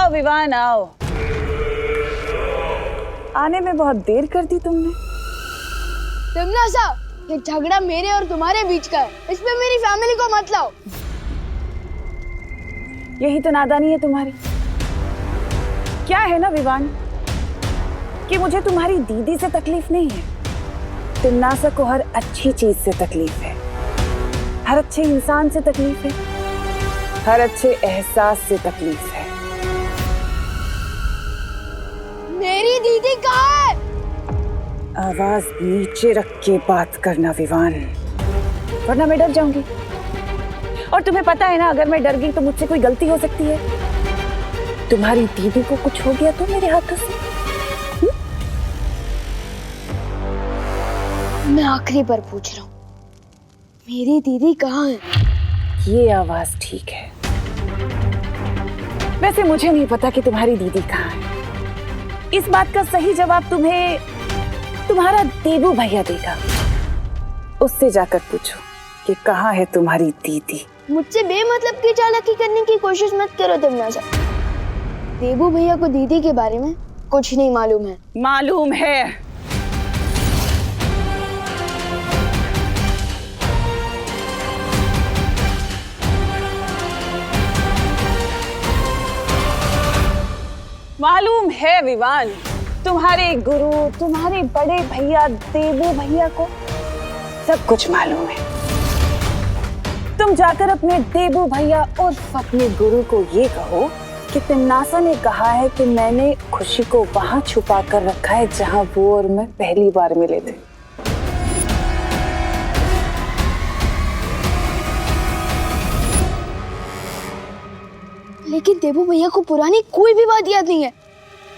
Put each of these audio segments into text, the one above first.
आओ विवान आओ। आने में बहुत देर कर दी तुमने। तमन्ना, ये झगड़ा मेरे और तुम्हारे बीच का है, इसमें मेरी फैमिली को मत लाओ। यही तो नादानी है तुम्हारी। क्या है ना विवान कि मुझे तुम्हारी दीदी से तकलीफ नहीं है, तिमनासा को हर अच्छी चीज से तकलीफ है, हर अच्छे इंसान से तकलीफ है, हर अच्छे एहसास से तकलीफ है। मेरी दीदी कहाँ है? आवाज नीचे रख के बात करना विवान, वरना मैं डर जाऊंगी। और तुम्हें पता है ना, अगर मैं डर गई तो मुझसे कोई गलती हो सकती है। तुम्हारी दीदी को कुछ हो गया तो मेरे हाथों से। मैं आखिरी बार पूछ रहा हूँ, मेरी दीदी कहाँ है? ये आवाज ठीक है। वैसे मुझे नहीं पता कि तुम्हारी दीदी कहाँ है। इस बात का सही जवाब तुम्हें तुम्हारा देबू भैया देगा। उससे जाकर पूछो कि कहाँ है तुम्हारी दीदी। मुझसे बेमतलब की चालाकी करने की कोशिश मत करो तमन्ना। देबू भैया को दीदी के बारे में कुछ नहीं मालूम है। मालूम है। मालूम है विवान, तुम्हारे गुरु, तुम्हारे बड़े भैया देबू भैया को सब कुछ मालूम है। तुम जाकर अपने देबू भैया और अपने गुरु को ये कहो कि तिमनासा ने कहा है कि मैंने खुशी को वहां छुपा कर रखा है जहां वो और मैं पहली बार मिले थे। लेकिन देबू भैया को पुरानी कोई भी बात याद नहीं है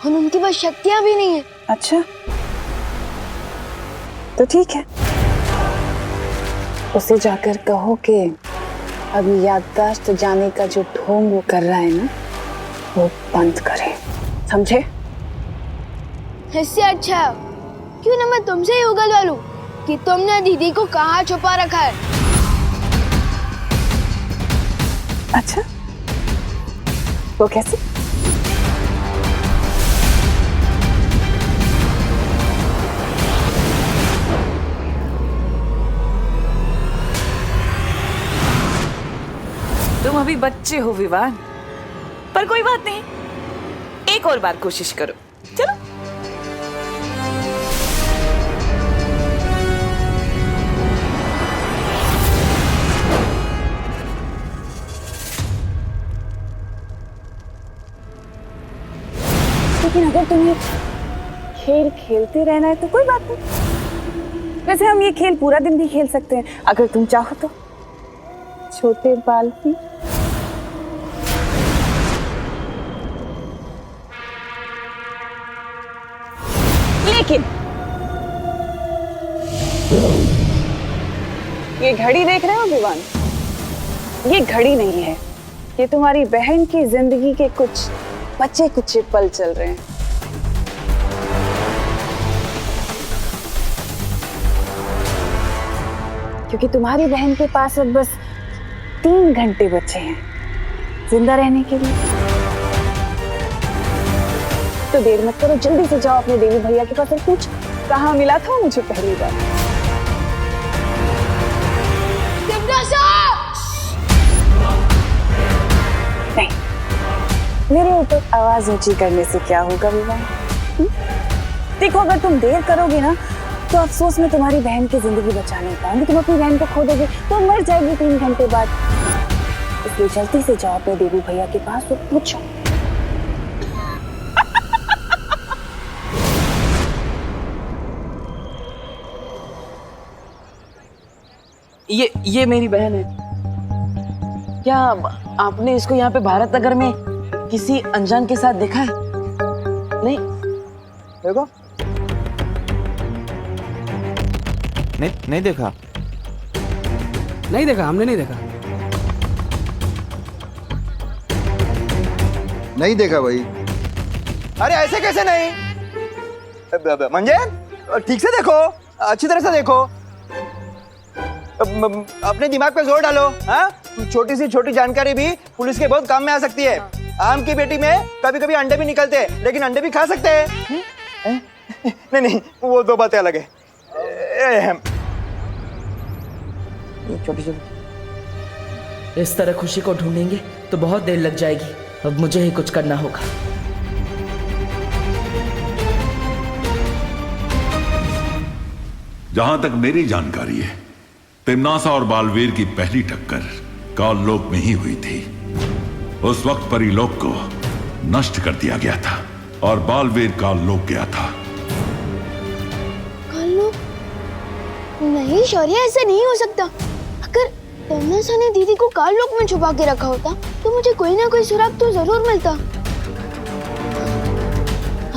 और उनके पास शक्तियां भी नहीं है। अच्छा, तो ठीक है, उसे जाकर कहो कि अब याददाश्त जाने का जो ढोंग वो कर रहा है ना, वो बंद करे, समझे? इससे अच्छा क्यों ना मैं तुमसे ही उगलवा लूं कि तुमने दीदी को कहाँ छुपा रखा है। अच्छा, वो कैसे? तुम अभी बच्चे हो विवान, पर कोई बात नहीं, एक और बार कोशिश करो। चलो। लेकिन अगर तुम्हें खेल खेलते रहना है तो कोई बात नहीं। वैसे हम ये खेल पूरा दिन भी खेल सकते हैं अगर तुम चाहो तो। छोटे बाल की लेकिन ये घड़ी देख रहे हो विवान, ये घड़ी नहीं है, ये तुम्हारी बहन की जिंदगी के कुछ बच्चे कुचे पल चल रहे हैं। क्योंकि तुम्हारी बहन के पास अब बस 3 घंटे बचे हैं जिंदा रहने के लिए। तो देर मत करो, जल्दी से जाओ अपने देवी भैया के पास और पूछो कहाँ मिला था मुझे पहली बार। नहीं, मेरे ऊपर आवाज ऊंची करने से क्या होगा विवान? देखो, अगर तुम देर करोगे ना तो अफसोस में तुम्हारी बहन की जिंदगी बचा नहीं पाऊंगी। तुम अपनी बहन को खो दोगे तो मर जाएगी 3 घंटे बाद। इसलिए जल्दी से जाओ अपने देवी भैया के पास और पूछो। ये मेरी बहन है। क्या आपने इसको यहाँ पे भारत नगर में किसी अनजान के साथ देखा है? नहीं देखो, नहीं देखा। नहीं देखा, हमने नहीं देखा। नहीं देखा भाई। अरे ऐसे कैसे नहीं? मंजे, ठीक से देखो, अच्छी तरह से देखो, अपने दिमाग पे जोर डालो। हाँ, छोटी सी छोटी जानकारी भी पुलिस के बहुत काम में आ सकती है। आम की पेटी में कभी कभी अंडे भी निकलते हैं, लेकिन अंडे भी खा सकते हैं। नहीं नहीं, वो दो बातें अलग है। छोटी छोटी। इस तरह खुशी को ढूंढेंगे तो बहुत देर लग जाएगी। अब मुझे ही कुछ करना होगा। जहां तक मेरी जानकारी है, तिम्नासा और बालवीर की पहली टक्कर काललोक में ही हुई थी। उस वक्त परीलोक को नष्ट कर दिया गया था और बालवीर काललोक गया था। काललोक? नहीं शौर्य, ऐसा नहीं हो सकता। अगर तिम्नासा ने दीदी को काललोक में छुपा के रखा होता तो मुझे कोई ना कोई सुराग तो जरूर मिलता।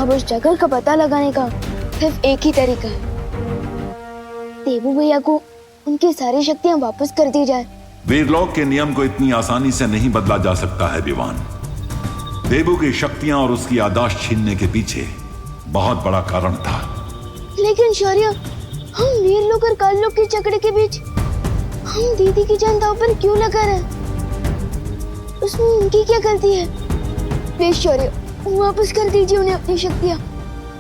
अब उस जगह का पता लगाने का सिर्फ एक ही तरीका है, देबू भैया को उनकी सारी शक्तियां वापस कर दी जाए। वीरलोक के नियम को इतनी आसानी से नहीं बदला जा सकता है विवान। देबू की शक्तियां और उसकी याददाश्त छीनने के पीछे बहुत बड़ा कारण था। लेकिन शौर्य, हम वीरलोक और काललोक के झगड़े के बीच हम दीदी की जान दांव पर क्यों लगा रहे हैं? उसमें उनकी क्या गलती है? प्लीज शौर्य, वापस कर दीजिए उन्हें अपनी शक्तियां।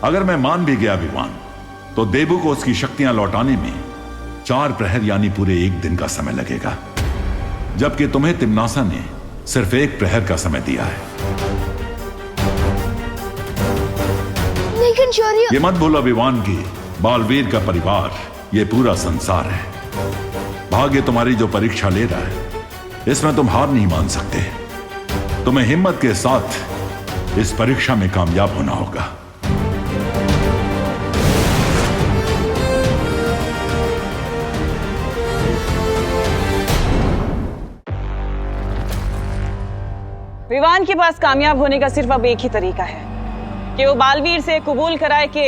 अगर मैं मान भी गया विवान, तो देबू को उसकी शक्तियां लौटाने में 4 प्रहर यानी पूरे 1 दिन का समय लगेगा, जबकि तुम्हें तिम्नासा ने सिर्फ 1 प्रहर का समय दिया है। लेकिन शौर्य, ये मत भूलो विवान की बालवीर का परिवार ये पूरा संसार है। भाग्य तुम्हारी जो परीक्षा ले रहा है, इसमें तुम हार नहीं मान सकते। तुम्हें हिम्मत के साथ इस परीक्षा में कामयाब होना होगा। विवान के पास कामयाब होने का सिर्फ अब एक ही तरीका है कि वो बालवीर से कबूल कराए कि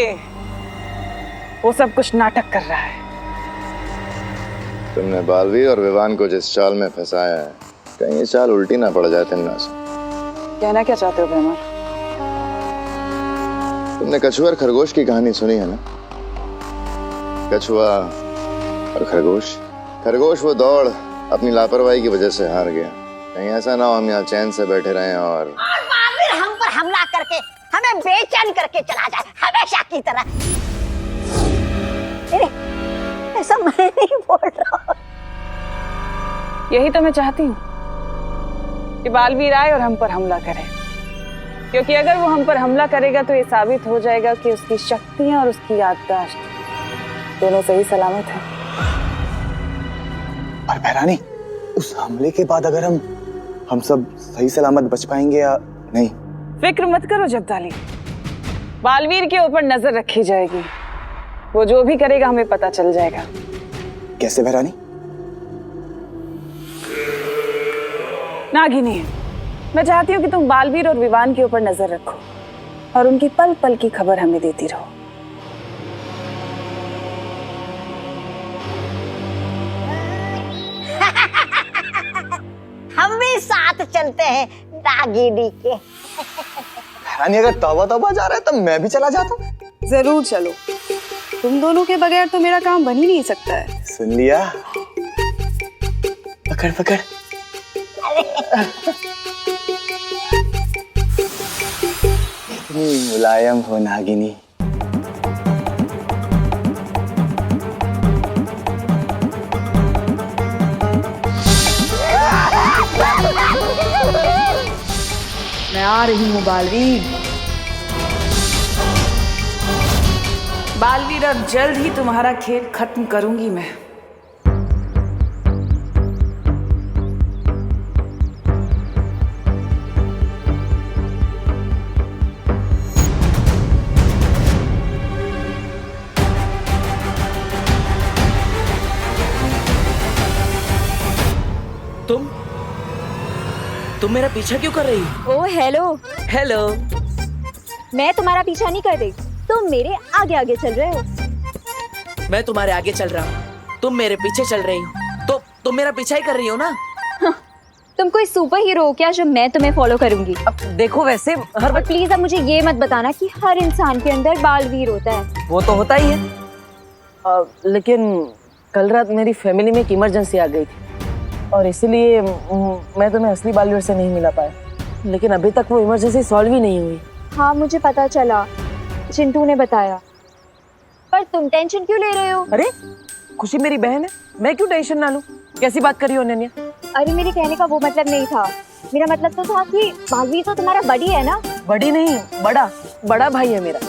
वो सब कुछ नाटक कर रहा है। तुमने बालवीर और विवान को जिस चाल में फंसाया है, कहीं ये चाल उल्टी ना पड़ जाए तिम्नासा। कहना क्या चाहते हो ब्रह्मा? तुमने कछुआ और खरगोश की कहानी सुनी है ना? कछुआ और खरगोश। खरगोश वो दौड़ अपनी लापरवाही की वजह से हार गया। कहीं ऐसा ना हो हम यहाँ चैन से बैठे रहें और बालवीर हम पर हमला करके हमें बेचैन करके चला जाए हमेशा की तरह। ऐसा मैं नहीं बोल रहा। यही तो मैं चाहती हूँ कि बालवीर आए और हम पर हमला करे, क्योंकि अगर वो हम पर हमला करेगा तो ये साबित हो जाएगा कि उसकी शक्तियां और उसकी याददाश्त दोनों सही सलामत है। पर बहरानी, उस हमले के बाद अगर हम सब सही सलामत बच पाएंगे या नहीं? फिक्र मत करो जब्दाली, बालवीर के ऊपर नजर रखी जाएगी। वो जो भी करेगा हमें पता चल जाएगा। कैसे बहरानी? नागिनी, मैं चाहती हूँ कि तुम बालवीर और विवान के ऊपर नजर रखो और उनकी पल पल की खबर हमें देती रहो। हम भी साथ चलते हैं नागिनी के। बहरानी, अगर तौबा तौबा जा रहा है तो मैं भी चला जाता हूँ। जरूर चलो, तुम दोनों के बगैर तो मेरा काम बन ही नहीं सकता है। सुन लिया? पकड़ पकड़। इतनी मुलायम हो नागिनी। मैं आ रही हूँ बालवीर। बालवीर, अब जल्द ही तुम्हारा खेल खत्म करूंगी मैं। तुम मेरा पीछा क्यों कर रही हो? ओ हेलो। हेलो। मैं तुम्हारा पीछा नहीं कर रही, तुम मेरे आगे आगे चल रहे हो। मैं तुम्हारे आगे चल रहा हूँ, तुम मेरे पीछे चल रही हो, तो तुम मेरा पीछा ही कर रही हो ना? हाँ, तुम कोई सुपर हीरो हो क्या जो मैं तुम्हें फॉलो करूंगी? अब देखो, वैसे हर और प्लीज अब मुझे ये मत बताना कि हर इंसान के अंदर बालवीर होता है। वो तो होता ही है, लेकिन कल रात मेरी फैमिली में एक इमरजेंसी आ गई थी और इसीलिए मैं तुम्हें असली बालवीर से नहीं मिला पाया। लेकिन अभी तक वो इमरजेंसी सॉल्व ही नहीं हुई। हाँ मुझे पता चला, चिंटू ने बताया। पर तुम टेंशन क्यों ले रहे हो? अरे खुशी मेरी बहन है, मैं क्यों टेंशन ना लूं? कैसी बात करी हो अनन्या? अरे मेरे कहने का वो मतलब नहीं था। मेरा मतलब तो था कि बालवीर तो तुम्हारा बड़ी है ना। बड़ी नहीं, बड़ा भाई है मेरा।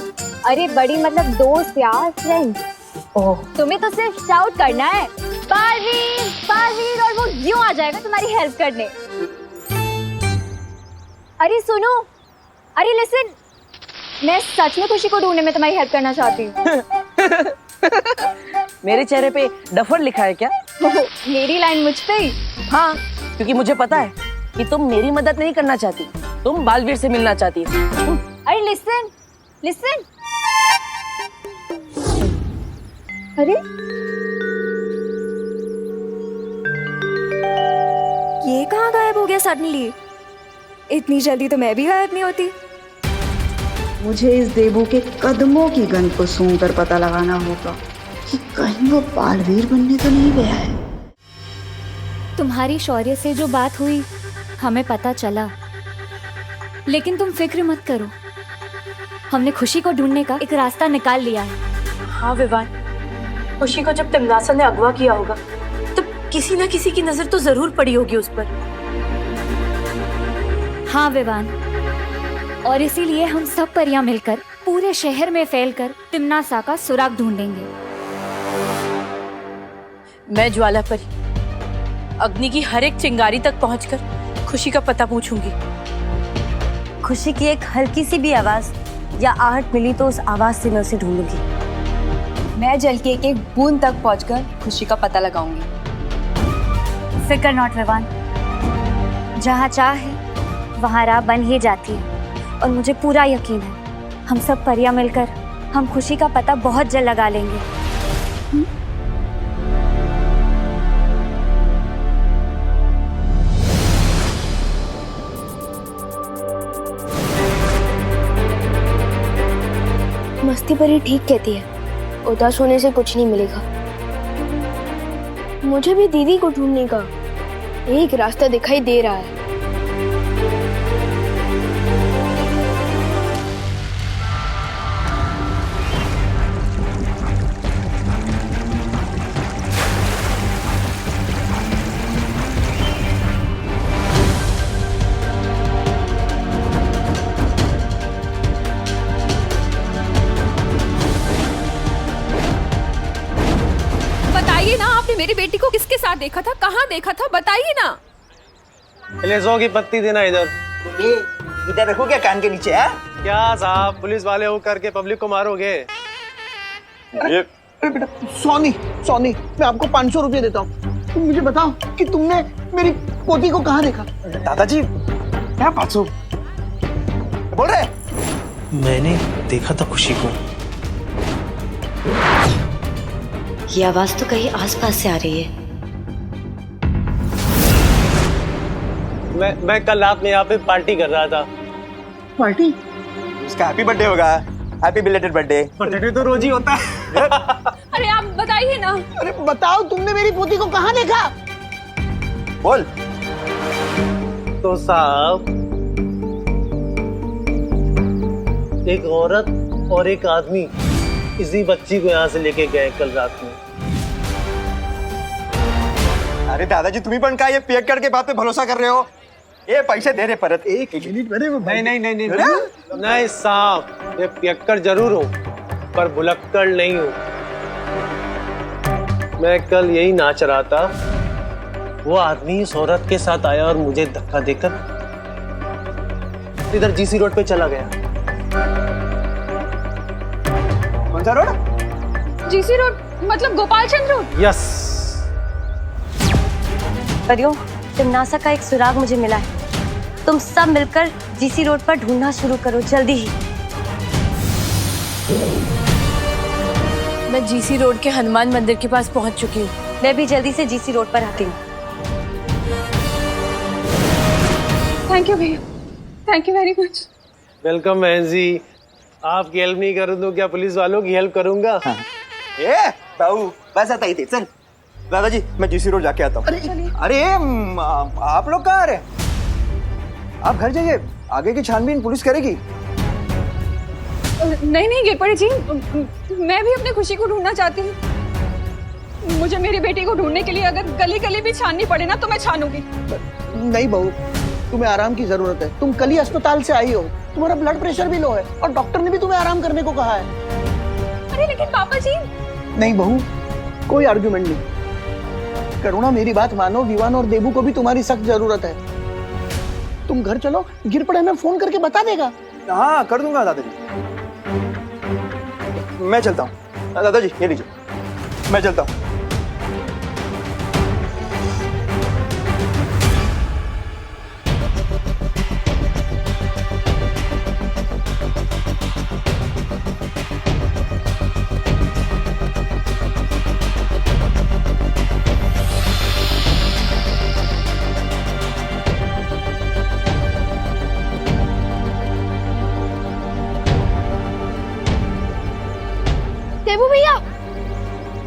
अरे बड़ी मतलब दोस्त यार, फ्रेंड। ओह, तुम्हें तो सिर्फ शाउट करना है बालवीर बालवीर, और वो यूं आ जाएगा तुम्हारी हेल्प करने। अरे सुनो, अरे लिसन, मैं सच में खुशी को ढूंढने में तुम्हारी हेल्प करना चाहती हूँ। मेरे चेहरे पे डफर लिखा है क्या? मेरी लाइन मुझ पे ही। हाँ, क्योंकि मुझे पता है कि तुम मेरी मदद नहीं करना चाहती, तुम बालवीर से मिलना चाहती हो। अरे लिसन लिसन, अरे ये कहाँ गायब हो गया सडनली? इतनी जल्दी तो मैं भी गायब नहीं होती। मुझे इस देबू के कदमों की गंध को सूंघकर पता लगाना होगा कि कहीं वो बालवीर बनने तो नहीं गया है। तुम्हारी शौर्य से जो बात हुई हमें पता चला, लेकिन तुम फिक्र मत करो, हमने खुशी को ढूंढने का एक रास्ता निकाल लिया है। हाँ विवान, खुशी को जब तिमनासा ने अगवा किया होगा तो किसी न किसी की नजर तो जरूर पड़ी होगी उस पर। हाँ विवान, और इसीलिए हम सब परियां मिलकर पूरे शहर में फैलकर तिमनासा का सुराग ढूंढेंगे। मैं ज्वाला परी अग्नि की हर एक चिंगारी तक पहुंचकर खुशी का पता पूछूंगी। खुशी की एक हल्की सी भी आवाज या आहट मिली तो उस आवाज से मैं उसे ढूंढूंगी। मैं जल की एक एक बूंद तक पहुंचकर खुशी का पता लगाऊंगी। फिकर नॉट विवान, जहाँ चाह है वहाँ राह बन ही जाती है, और मुझे पूरा यकीन है हम सब परियां मिलकर हम खुशी का पता बहुत जल्द लगा लेंगे। मस्ती परी ठीक कहती है, उदास होने से कुछ नहीं मिलेगा। मुझे भी दीदी को ढूंढने का एक रास्ता दिखाई दे रहा है। बताइए ना, आपने मेरी बेटी को किसके साथ देखा था, कहाँ देखा था, बताइए ना। पहले 100 की पत्ती देना इधर। ये इधर रखो क्या, कान के नीचे है? क्या साहब, पुलिस वाले हो करके पब्लिक को मारोगे? अरे बेटा, सोनी मैं आपको 500 रुपये देता हूँ। तुम मुझे बताओ कि तुमने मेरी पोती को कहाँ देखा? दादाजी क्या 500 बोल रहे? मैंने देखा था खुशी को। ये आवाज तो कहीं आसपास से आ रही है। मैं कल रात में यहाँ पे पार्टी कर रहा था। पार्टी? उसका हैप्पी बर्थडे होगा। Happy belated birthday. बर्थडे तो रोज ही होता है। अरे आप बताइए ना। अरे बताओ, तुमने मेरी पोती को कहाँ देखा? बोल। तो साहब, एक औरत और एक आदमी इसी बच्ची को यहाँ से लेके गए कल रात में। अरे दादाजी, तुम्ही पण काय ये पियक्कड़ के बात पे भरोसा कर रहे हो? ये पैसे दे रहे परत। एक मिनट मेरे वो नहीं साहब, ये पियक्कड़ जरूर हो पर भुलक्कड़ नहीं हो। मैं कल यही नाच रहा था, वो आदमी इस औरत के साथ आया और मुझे धक्का देकर इधर जीसी रोड पे चला गया। कौन सा रोड? जीसी रोड मतलब गोपाल चंद्र रोड? यस। परियों, तिमनासा का एक सुराग मुझे मिला है। तुम सब मिलकर जीसी रोड पर ढूंढना शुरू करो, जल्दी ही। मैं जीसी रोड के हनुमान मंदिर के पास पहुंच चुकी हूँ। मैं भी जल्दी से जीसी रोड पर आती हूँ। थैंक यू भैया, thank you very much. Welcome बहन जी। आपकी हेल्प नहीं करूँ तो क्या पुलिस वालों की हेल्प करूंगा? ए बाबू, बस आता ही थे। चल दादाजी, मैं जीसी रोड जाके आता हूँ। अरे आप लोग कहाँ आ रहे? आप घर जाइए, आगे की छानबीन पुलिस करेगी। नहीं नहीं गिरपड़े जी, मैं भी अपनी खुशी को ढूंढना चाहती हूँ। मुझे मेरी बेटी को ढूंढने के लिए अगर गली गली भी छाननी पड़े ना तो मैं छानूंगी। नहीं बहू, तुम्हें आराम की जरूरत है। तुम कल ही अस्पताल से आई हो, तुम्हारा ब्लड प्रेशर भी लो है और डॉक्टर ने भी तुम्हें आराम करने को कहा है। अरे लेकिन पापा जी। नहीं बहू, कोई आर्ग्यूमेंट नहीं। करुणा मेरी बात मानो, विवान और देबू को भी तुम्हारी सख्त जरूरत है। तुम घर चलो, गिरपड़े हमें फोन करके बता देगा। हाँ कर दूंगा दादाजी। मैं चलता हूँ। दादाजी ये लीजिए, मैं चलता हूँ। देबू भैया।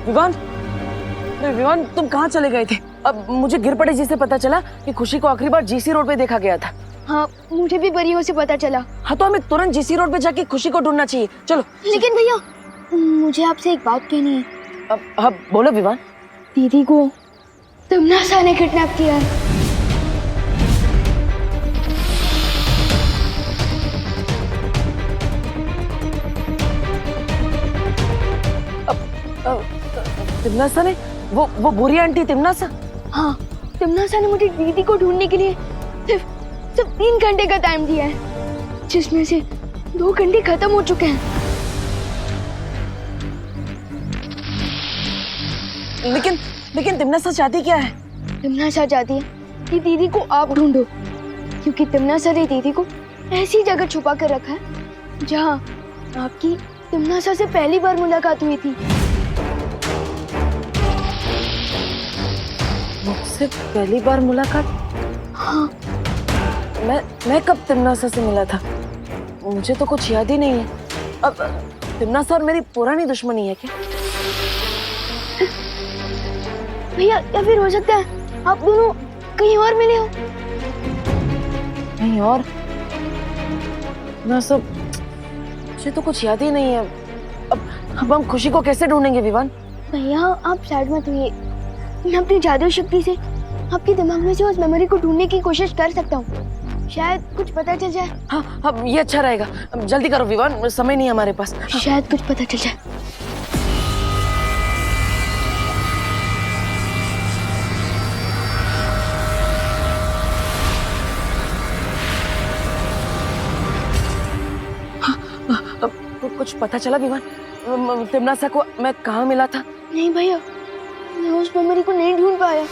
विवान, अरे विवान तुम कहाँ चले गए थे? अब मुझे गिरपड़े जी से पता चला कि खुशी को आखिरी बार जीसी रोड पे देखा गया था। हाँ मुझे भी परियों से पता चला। हाँ तो हमें तुरंत जीसी रोड पे जाके खुशी को ढूंढना चाहिए। चलो। लेकिन भैया मुझे आपसे एक बात कहनी है। अब बोलो विवान। दीदी को तमन्ना ने किडनैप किया है। तिमनासा ने? वो बुरी आंटी तिमनासा? हाँ, तिमनासा ने मुझे दीदी को ढूंढने के लिए सिर्फ 3 घंटे का टाइम दिया है, जिसमें से 2 घंटे खत्म हो चुके हैं। लेकिन तिमनासा चाहती क्या है? तिमनासा चाहती है कि दीदी को आप ढूंढो, क्योंकि तिमनासा ने दीदी को ऐसी जगह छुपा कर रखा है जहाँ आपकी तिमनासा से पहली बार मुलाकात हुई थी। मुझसे पहली बार मुलाकात? हाँ। मैं कब तिमनासा से मिला था? मुझे तो कुछ याद ही नहीं है। अब तिमनासा और मेरी पुरानी दुश्मनी है क्या? भैया या फिर हो सकता है आप दोनों कहीं और मिले हो। कहीं और? ना सब, मुझे तो कुछ याद ही नहीं है। अब हम खुशी को कैसे ढूंढेंगे विवान? भैया आप सैड मत होइए, मैं अपनी जादू शक्ति से आपके दिमाग में से उस मेमोरी को ढूंढने की कोशिश कर सकता हूँ। शायद कुछ पता चल जाए। हाँ अब ये अच्छा रहेगा। अब जल्दी करो विवान, समय नहीं हमारे पास। शायद कुछ पता चल जाए। कुछ पता चला विवान? तिमनासा को मैं कहाँ मिला था? नहीं भैया, मैं उस मेमोरी को नहीं ढूंढ पाया।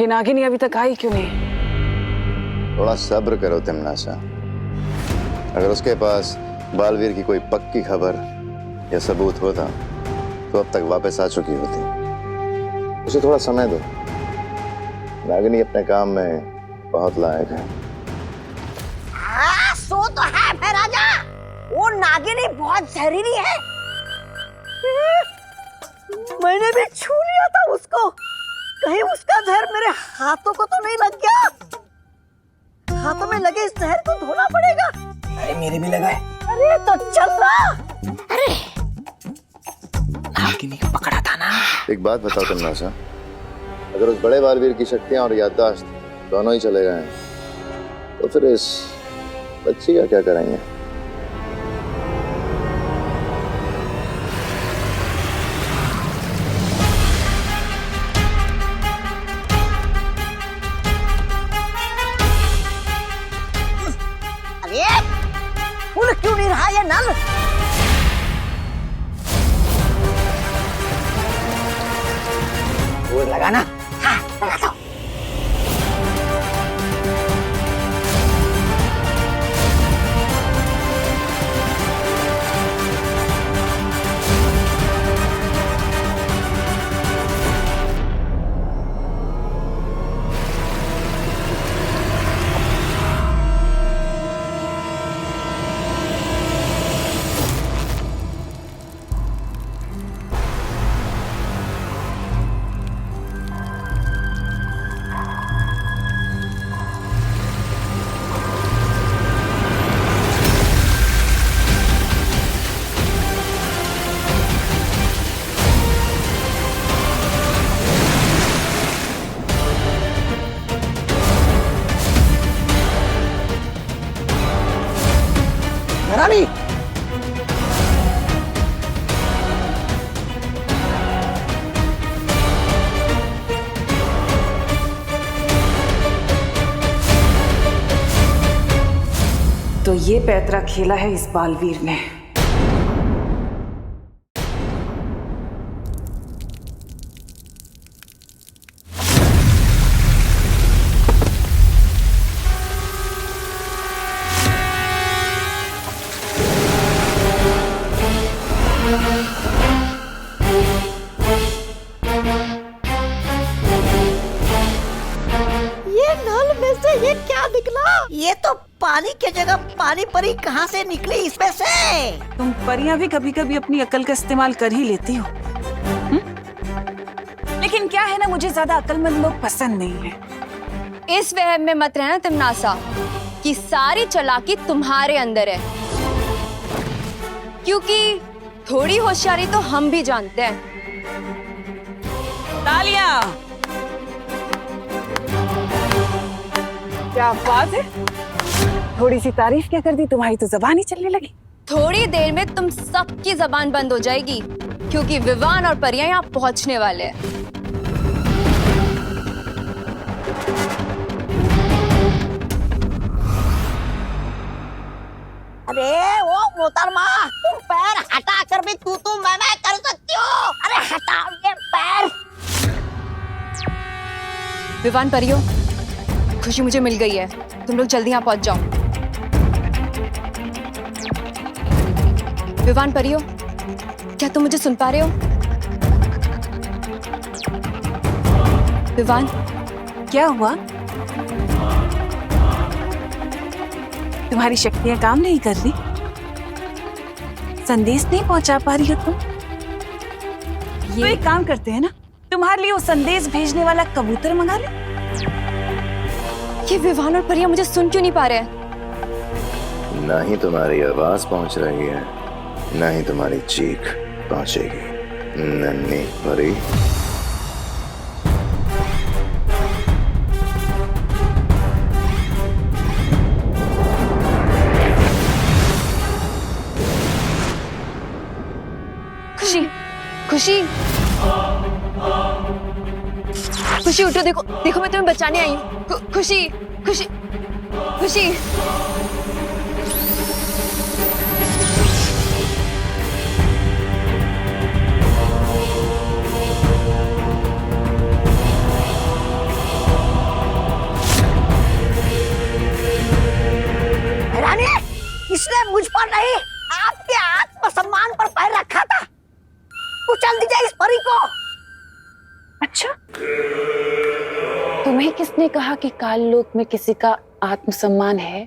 ये नागिनी अभी तक आई क्यों नहीं? थोड़ा सब्र करो तिमनासा। अगर उसके पास बालवीर की कोई पक्की खबर या सबूत होता तो अब तक वापस आ चुकी होती। उसे थोड़ा समय दो। नागिनी अपने काम में बहुत लायक है। हाँ, सो तो है भाई राजा, वो नागिनी बहुत जहरीली है। मैंने भी छू लिया था उसको, कहीं उसका जहर मेरे हाथों को तो नहीं लग गया। हाथों में लगे इस जहर को धोना पड़ेगा। अरे मेरे भी लगा है। अरे तो चल रहा। अरे नागिनी को पकड़ा था ना। एक बात बताओ तिमनासा, अगर उस बड़े बालवीर की शक्तियां और याददाश्त दोनों ही चले गए तो फिर इस बच्ची का क्या करेंगे? अरे फूल क्यों नहीं रहा ये नल? वो लगाना। हाँ लगा दो। ये पैतरा खेला है इस बालवीर ने। ये नल में से ये क्या निकला? ये तो पानी की जगह पानी परी कहाँ से निकली इसमें से? तुम परियां भी कभी कभी अपनी अकल का इस्तेमाल कर ही लेती हो। लेकिन क्या है ना, मुझे ज्यादा अकलमंद लोग पसंद नहीं है। इस वहम में मत रहना तिमनासा कि सारी चालाकी तुम्हारे अंदर है, क्योंकि थोड़ी होशियारी तो हम भी जानते हैं। तालियां! क्या बात है, थोड़ी सी तारीफ क्या कर दी, तुम्हारी तो जबान ही चलने लगी। थोड़ी देर में तुम सबकी जबान बंद हो जाएगी, क्योंकि विवान और परियां यहाँ पहुंचने वाले हैं। अरे वो मोहतरमा, तुम पैर हटा कर भी तू मैं कर सकती हो। अरे हटाओ ये पैर। विवान परियो, खुशी मुझे मिल गई है, तुम लोग जल्दी यहाँ पहुंच जाओ। विवान परियो, क्या तुम मुझे सुन पा रहे हो? विवान, क्या हुआ? तुम्हारी शक्तियां काम नहीं कर रही? संदेश नहीं पहुंचा पा रही हो तुम? तो एक काम करते हैं ना, तुम्हारे लिए वो संदेश भेजने वाला कबूतर मंगा ले। ये विवान और परिया मुझे सुन क्यों नहीं पा रहे? ना ही तुम्हारी आवाज पहुंच रही है, ना ही तुम्हारी चीख पहुंचेगी। नन्ही परी, खुशी, खुशी, खुशी उठो, देखो देखो मैं तुम्हें बचाने आई हूँ। खुशी, खुशी, खुशी। रानी, इसने मुझ पर नहीं, आपके आत्मसम्मान पर पैर रखा था। कुचल दीजिए इस परी को। अच्छा, तुम्हें किसने कहा कि काल लोक में किसी का आत्मसम्मान है?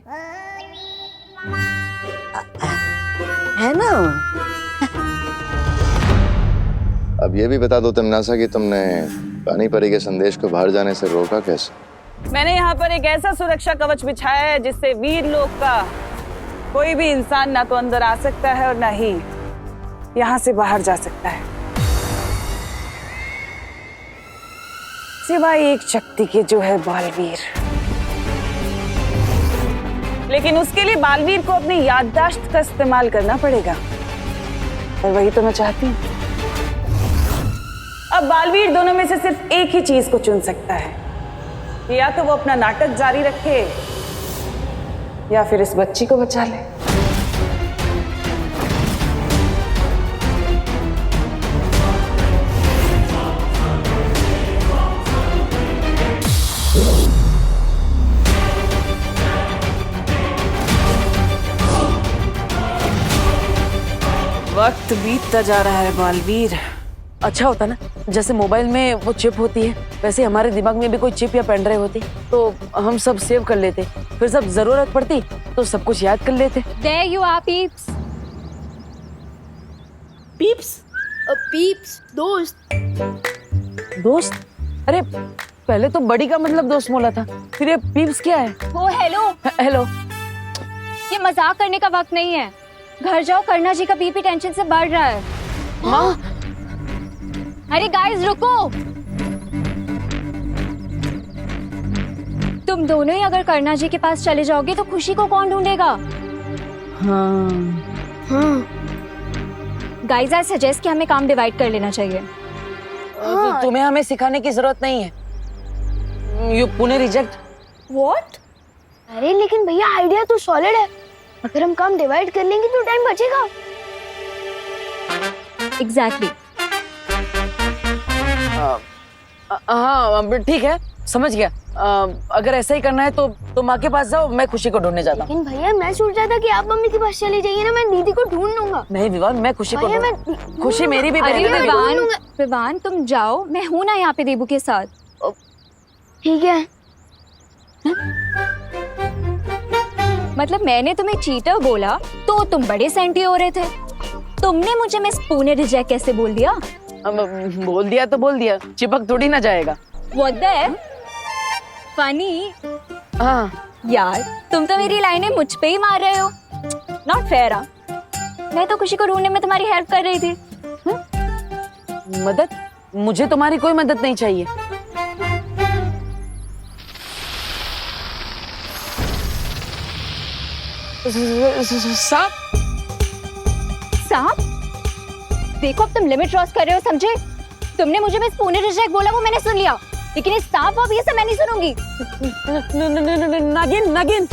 है ना? अब ये भी बता दो तिमनासा कि तुमने पानी परी के संदेश को बाहर जाने से रोका कैसे? मैंने यहाँ पर एक ऐसा सुरक्षा कवच बिछाया है जिससे वीर लोक का कोई भी इंसान ना तो अंदर आ सकता है और ना ही यहाँ से बाहर जा सकता है, सिवाय एक शक्ति के जो है बालवीर। लेकिन उसके लिए बालवीर को अपनी याददाश्त का इस्तेमाल करना पड़ेगा, और वही तो मैं चाहती हूँ। अब बालवीर दोनों में से सिर्फ एक ही चीज को चुन सकता है, या तो वो अपना नाटक जारी रखे या फिर इस बच्ची को बचा ले। वक्त बीतता जा रहा है बालवीर। अच्छा होता ना, जैसे मोबाइल में वो चिप होती है, वैसे हमारे दिमाग में भी कोई चिप या पेन ड्राइव होती तो हम सब सेव कर लेते, फिर जब जरूरत पड़ती तो सब कुछ याद कर लेते। There you are, peeps. Peeps? Peeps, दोस्त। दोस्त? अरे पहले तो बड़ी का मतलब दोस्त बोला था, फिर ये पीप्स क्या है? ओ हेलो, हेलो। ये मजाक करने का वक्त नहीं है। घर जाओ, करना जी का बीपी टेंशन से बढ़ रहा है। माँ? अरे गाइस रुको, तुम दोनों ही अगर करना जी के पास चले जाओगे तो खुशी को कौन ढूंढेगा? हाँ। गाइस आई सजेस्ट कि हमें काम डिवाइड कर लेना चाहिए। तो तुम्हें हमें सिखाने की जरूरत नहीं है। You Pune reject. व्हाट? अरे लेकिन भैया आइडिया तो सॉलिड है। अगर हम काम डिवाइड कर लेंगे तो टाइम बचेगा। एग्जैक्टली। हाँ ठीक है, समझ गया। अगर ऐसा ही करना है तो माँ के पास जाओ, मैं खुशी को ढूंढने जाता हूँ। लेकिन भैया मैं सोच रहा था कि आप मम्मी के पास चले जाइए ना, मैं दीदी को ढूंढ लूंगा। नहीं विवान, मैं खुशी को भैया, खुशी मेरी भी बहन है। विवान तुम जाओ, मैं हूं ना यहाँ पे देबू के साथ। ठीक है। मतलब मैंने तुम्हें चीटर बोला तो तुम बड़े सेंटी हो रहे थे। तुमने मुझे मिस पुणे रिजेक्ट कैसे बोल दिया? बोल दिया तो बोल दिया, चिपक थोड़ी ना जाएगा। What the funny. हाँ यार तुम तो मेरी लाइनें मुझ पे ही मार रहे हो। Not fair. मैं तो खुशी को ढूंढने में तुम्हारी हेल्प कर रही थी। मदद? मुझे तुम्हारी कोई मदद नहीं चाहिए। सांप? सांप? देखो अब तुम लिमिट क्रॉस कर रहे हो, समझे? तुमने मुझे मिस पुणे रिजेक्ट बोला, वो मैंने सुन लिया, लेकिन ये सांप वाप ये सब मैं नहीं सुनूंगी। नागिन नागिन।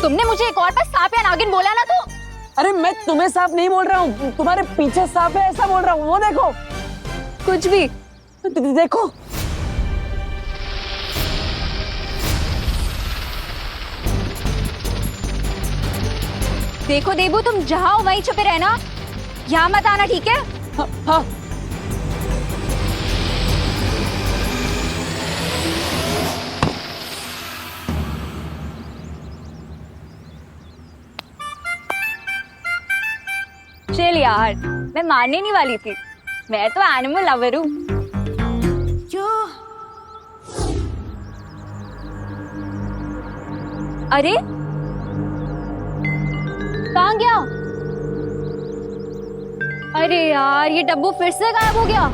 तुमने मुझे एक और बार सांप या नागिन बोला ना तो। अरे मैं तुम्हें सांप नहीं बोल रहा हूँ, तुम्हारे पीछे सांप है ऐसा बोल रहा हूँ। वो देखो। कुछ भी देखो। देखो देबू, तुम जहाँ हो वहीं छुपे रहना, यहाँ मत आना, ठीक है? हाँ। चल यार, मैं मारने नहीं वाली थी, मैं तो एनिमल लवर हूँ। अरे कहाँ गया? अरे यार ये डब्बू फिर से गायब हो गया।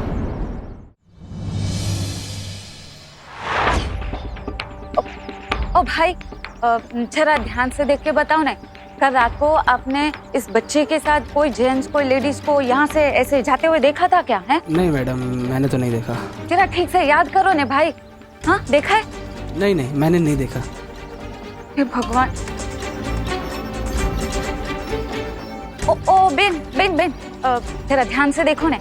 ओ भाई, जरा ध्यान से देख के बताओ ना, कल रात को आपने इस बच्चे के साथ कोई जेंट्स कोई लेडीज को यहाँ से ऐसे जाते हुए देखा था क्या? है नहीं मैडम, मैंने तो नहीं देखा। जरा ठीक से याद करो ने भाई। हाँ देखा है? नहीं मैंने नहीं देखा। हे भगवान। ओ बेन बेन बेन, जरा ध्यान से देखो ना।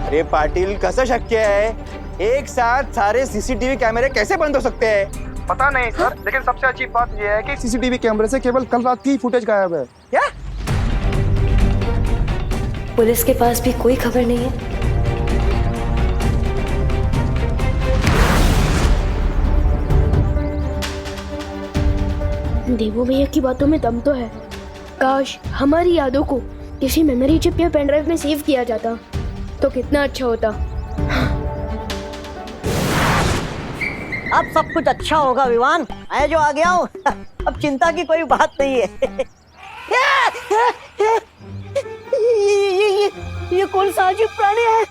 अरे पाटिल, कसं शक्य है? एक साथ सारे सीसीटीवी कैमरे कैसे बंद हो सकते हैं? पता नहीं सर, लेकिन सबसे अच्छी बात यह है कि सीसीटीवी कैमरे से केवल कल रात की फुटेज गायब है। क्या? पुलिस के पास भी कोई खबर नहीं है। देवू भैया की बातों में दम तो है। काश हमारी यादों को किसी मेमोरी चिप या पेन ड्राइव में सेव किया जाता तो कितना अच्छा होता। अब सब कुछ अच्छा होगा विवान, मैं जो आ गया हूँ। अब चिंता की कोई बात नहीं है। ये कौन सा अजीब प्राणी है?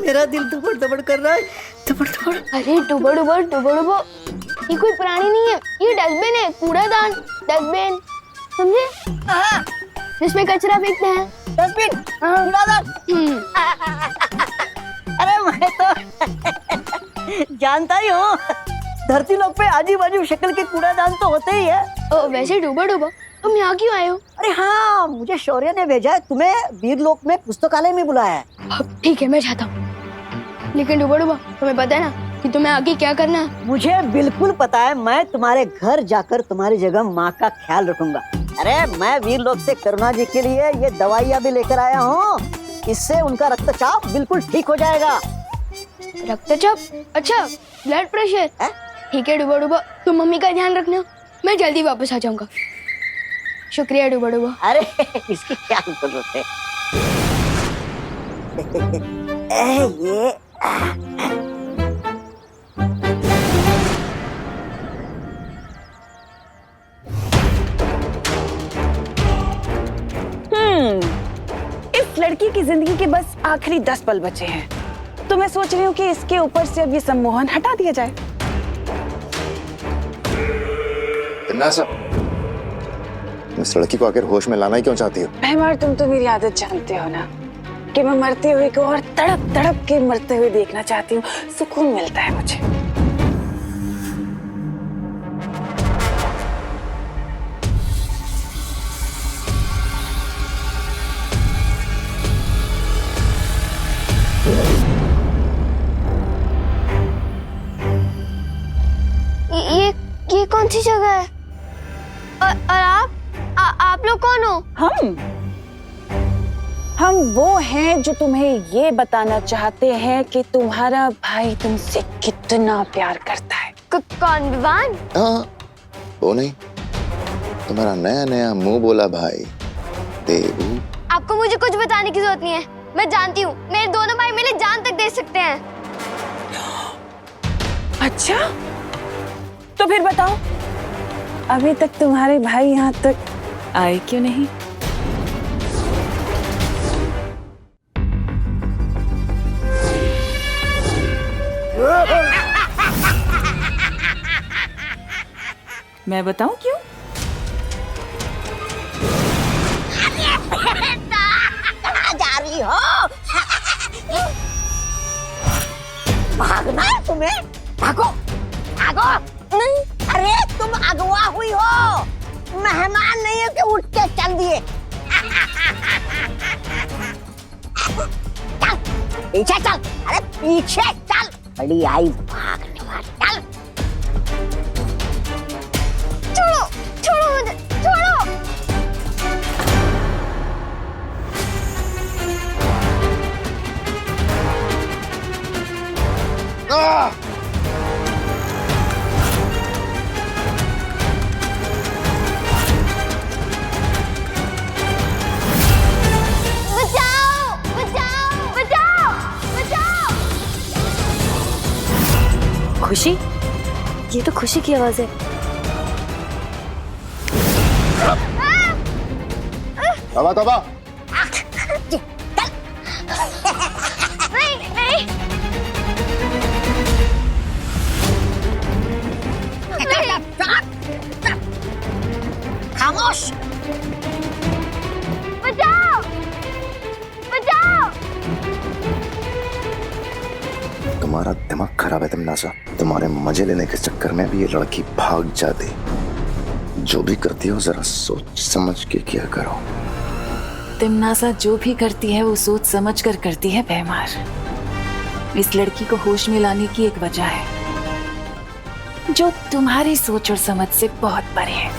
मेरा दिल धबड़ धबड़ कर रहा है, धबड़ धबड़। अरे डुबो डुबो डुबो डुबो, ये कोई प्राणी नहीं है, ये डस्टबिन है, कूड़ादान डस्टबिन, समझे? जिसमें कचरा फेंकते हैं। डस्टबिन, कूड़ादान। अरे मैं तो जानता ही हूँ, धरती लोक पे अजीब अजीब शक्ल के कूड़ादान तो होते ही है। वैसे डुबो डुबो, तुम यहाँ क्यों आए हो? अरे हाँ, मुझे शौर्य ने भेजा है, तुम्हें वीरलोक में पुस्तकालय में बुलाया है। ठीक है, मैं जाता हूँ, लेकिन डुबो डुबो तुम्हें पता है ना कि तुम्हें आगे क्या करना है? मुझे बिल्कुल पता है, मैं तुम्हारे घर जाकर तुम्हारी जगह माँ का ख्याल रखूंगा। अरे मैं वीरलोक से करुणा जी के लिए ये दवाइयाँ भी लेकर आया हूँ, इससे उनका रक्तचाप बिल्कुल ठीक हो जाएगा। रक्तचाप? अच्छा, ब्लड प्रेशर। ठीक है डुबो डुबो, तुम मम्मी का ध्यान रखना, मैं जल्दी वापस आ जाऊंगा। शुक्रिया डुबो डुबो। अरे इसकी क्या जरूरत है? ये इस लड़की की जिंदगी के बस आखिरी 10 पल बचे हैं, तो मैं सोच रही हूँ कि इसके ऊपर से अब ये सम्मोहन हटा दिया जाए। इस लड़की को आखिर होश में लाना ही क्यों चाहती हो? भैमार, तुम तो मेरी आदत जानते हो ना कि मैं मरते हुए को और तड़प तड़प के मरते हुए देखना चाहती हूँ। सुकून मिलता है मुझे। ये कौन सी जगह है? और आप लोग कौन हो? हम वो हैं जो तुम्हें ये बताना चाहते हैं कि तुम्हारा भाई तुमसे कितना प्यार करता है। कौन, विवान? हाँ, वो नहीं, तुम्हारा नया नया मुंह बोला भाई देवू। आपको मुझे कुछ बताने की जरूरत नहीं है, मैं जानती हूँ मेरे दोनों भाई मेरे जान तक दे सकते हैं। अच्छा, तो फिर बताओ, अभी तक तुम्हारे भाई यहाँ तक आए क्यों नहीं? मैं बताऊं क्यों? कहाँ जा रही हो? भागना है तुम्हें? भागो, भागो। नहीं, अरे तुम अगवा हुई हो, मेहमान नहीं हो कि उठ के चल दिए। चल पीछे चल, अरे पीछे चल, बड़ी आई भागने वाली। चल, छोड़ो, छोड़ो मुझे, छोड़ो। खुशी, ये तो खुशी की आवाज है। तौबा तौबा। नहीं, नहीं। खामोश। बचाओ, बचाओ। तुम्हारा दिमाग खराब है तिमनासा। तुम्हारे मजे लेने के चक्कर में भी ये लड़की भाग जाती। जो भी करती हो जरा सोच समझ के किया करो। तिमनासा जो भी करती है वो सोच समझ कर करती है भैमार। इस लड़की को होश में लाने की एक वजह है जो तुम्हारी सोच और समझ से बहुत परे है।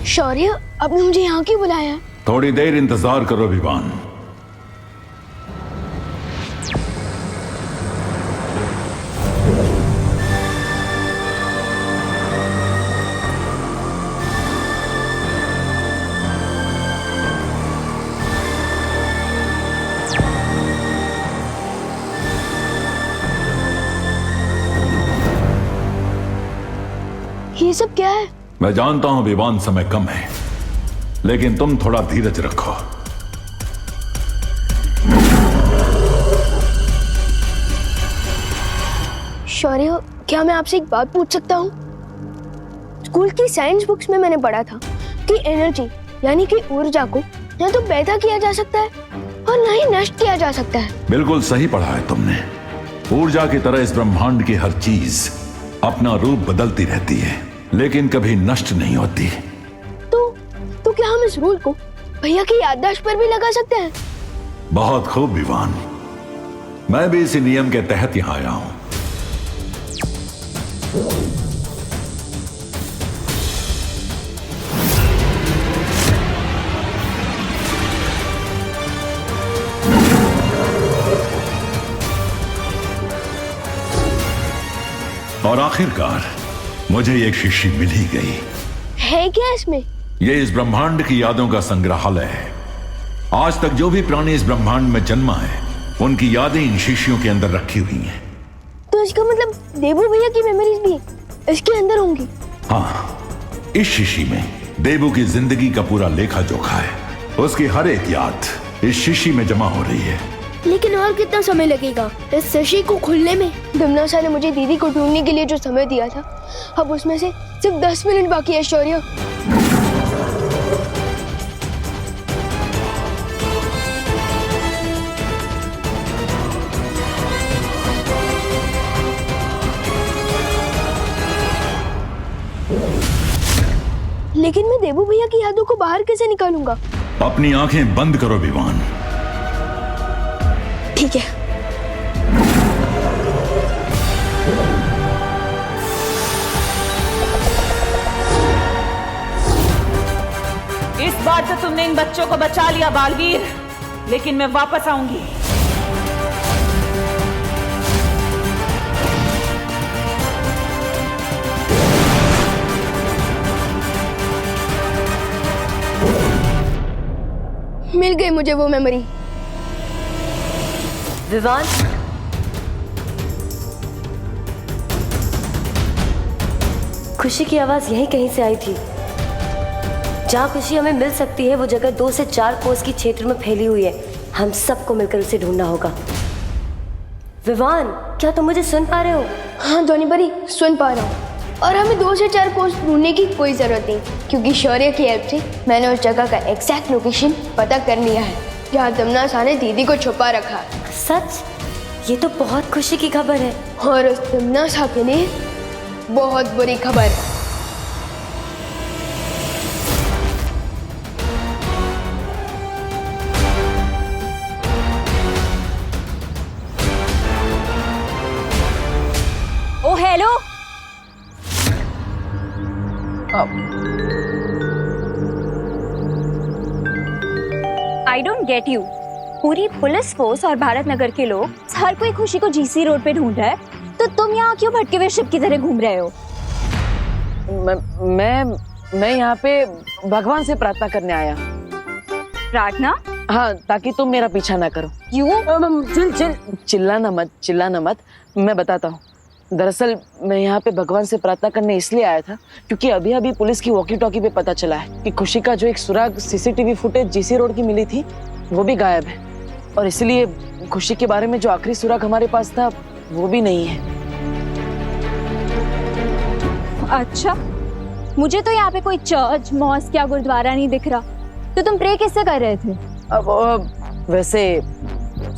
शौर्य, आपने मुझे यहाँ क्यों बुलाया? थोड़ी देर इंतजार करो विवान। ये सब क्या है? मैं जानता हूं विवान, समय कम है, लेकिन तुम थोड़ा धीरज रखो। शौर्य, क्या मैं आपसे एक बात पूछ सकता हूँ? स्कूल की साइंस बुक्स में मैंने पढ़ा था कि एनर्जी यानी कि ऊर्जा को न तो पैदा किया जा सकता है और न ही नष्ट किया जा सकता है। बिल्कुल सही पढ़ा है तुमने। ऊर्जा की तरह इस ब्रह्मांड की हर चीज अपना रूप बदलती रहती है, लेकिन कभी नष्ट नहीं होती। तो क्या हम इस रूल को भैया की याददाश्त पर भी लगा सकते हैं? बहुत खूब विवान, मैं भी इसी नियम के तहत यहां आया हूं। और आखिरकार मुझे एक शीशी मिल ही गई। है क्या इसमें? ये इस ब्रह्मांड की यादों का संग्रहालय है। आज तक जो भी प्राणी इस ब्रह्मांड में जन्मा है उनकी यादें इन शीशियों के अंदर रखी हुई हैं। तो इसका मतलब देबू भैया की मेमोरीज भी इसके अंदर होंगी? हाँ, इस शीशी में देबू की जिंदगी का पूरा लेखा जोखा है। उसकी हर एक याद इस शीशी में जमा हो रही है। लेकिन और कितना समय लगेगा इस शीशी को खुलने में? दमनासा ने मुझे दीदी को ढूंढने के लिए जो समय दिया था, अब उसमें से सिर्फ 10 मिनट बाकी है शौर्य। लेकिन मैं देबू भैया की यादों को बाहर कैसे निकालूंगा? अपनी आंखें बंद करो विवान। ठीक है। इस बार तो तुमने इन बच्चों को बचा लिया बालवीर, लेकिन मैं वापस आऊंगी। मिल गई मुझे वो मेमोरी। विवान, खुशी की आवाज यहीं कहीं से आई थी। जहाँ खुशी हमें मिल सकती है वो जगह 2 से 4 कोस की क्षेत्र में फैली हुई है। हम सबको मिलकर उसे ढूंढना होगा। विवान, क्या तुम मुझे सुन पा रहे हो? हाँ ध्वनि परी, सुन पा रहा हूँ। और हमें 2 से 4 कोस ढूंढने की कोई जरूरत नहीं, क्योंकि शौर्य की हेल्प से मैंने उस जगह का एग्जैक्ट लोकेशन पता कर लिया है जहाँ दमनासा ने दीदी को छुपा रखा है। सच? ये तो बहुत खुशी की खबर है। और उस दमनासा के लिए बहुत बुरी खबर। Oh hello, I don't get you. पूरी पुलिस फोर्स और भारत नगर के लोग, हर कोई खुशी को जीसी रोड पे ढूंढ रहा है, तो तुम यहाँ क्यों भटके हुए शिप की तरह घूम रहे हो? मैं यहाँ पे भगवान से प्रार्थना करने आया। प्रार्थना? हाँ, ताकि तुम मेरा पीछा ना करो। क्यों? चिल्लाना मत। मैं बताता हूँ। दरअसल मैं यहाँ पे भगवान से प्रार्थना करने इसलिए आया था क्योंकि अभी अभी पुलिस की वॉकी टॉकी पे पता चला है कि खुशी का जो एक सुराग सीसीटीवी फुटेज जीसी रोड की मिली थी वो भी गायब है, और इसलिए खुशी के बारे में जो आखिरी सुराग हमारे पास था वो भी नहीं है। अच्छा, मुझे तो यहाँ पे कोई चर्च, मॉस्क या गुरुद्वारा नहीं दिख रहा, तो तुम प्रे किससे कर रहे थे? अब वैसे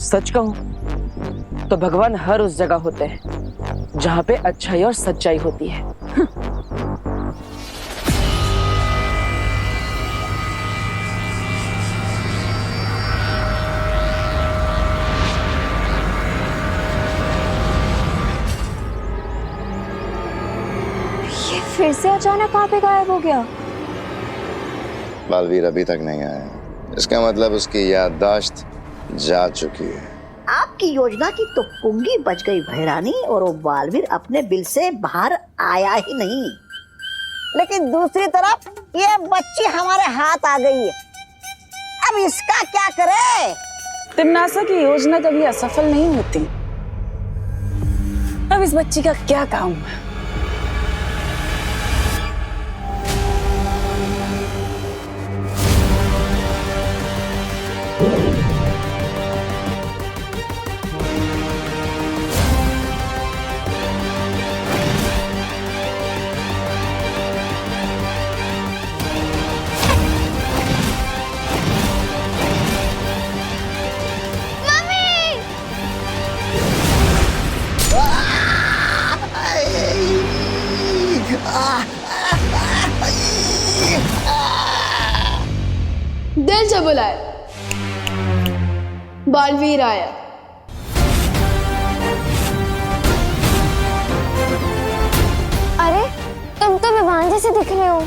सच कहूँ तो भगवान हर उस जगह होते हैं जहाँ पे अच्छाई और सच्चाई होती है। ये फिर से अचानक कहाँ पे गायब हो गया? बालवीर अभी तक नहीं आया, इसका मतलब उसकी याददाश्त जा चुकी है। आपकी योजना की तो पुंगी बच गई भैरानी, और वो बालवीर अपने बिल से बाहर आया ही नहीं। लेकिन दूसरी तरफ ये बच्ची हमारे हाथ आ गई है, अब इसका क्या करे? तिमनासा की योजना कभी असफल नहीं होती। अब इस बच्ची का क्या काम है? दिल से बुलाए, बालवीर आया। अरे तुम तो विवान जैसे दिख रहे हो।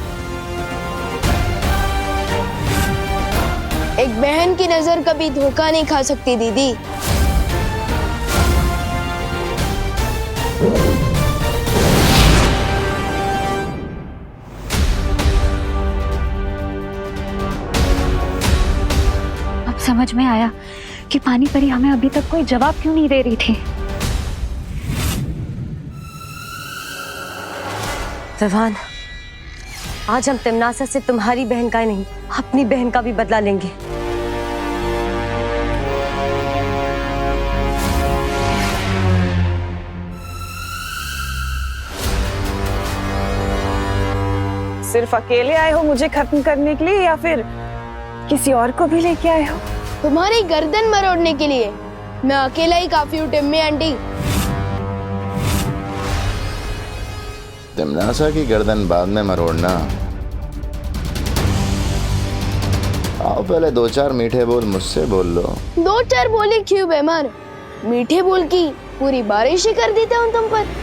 एक बहन की नजर कभी धोखा नहीं खा सकती दीदी। अब समझ में आया कि पानी परी हमें अभी तक कोई जवाब क्यों नहीं दे रही थी। विवान, आज हम तिमनासा से तुम्हारी बहन का ही नहीं, अपनी बहन का भी बदला लेंगे। सिर्फ अकेले आए हो मुझे खत्म करने के लिए या फिर किसी और को भी लेके आए हो? तुम्हारी गर्दन मरोड़ने के लिए। मैं अकेला ही काफी हूँ टिम्मी आंटी। तिमनासा की गर्दन बाद में मरोड़ना। आओ पहले 2-4 मीठे बोल मुझसे बोल लो। 2-4 बोली क्यों बेमार, मीठे बोल की पूरी बारिश ही कर देता हूँ तुम पर।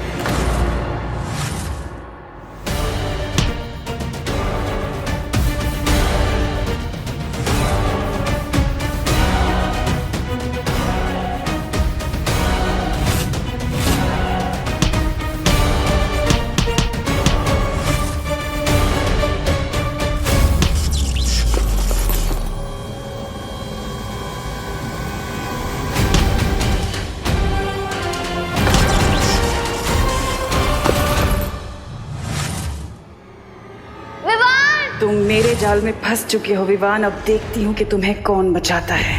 तुम मेरे जाल में फंस चुके हो विवान। अब देखती हूँ कि तुम्हें कौन बचाता है।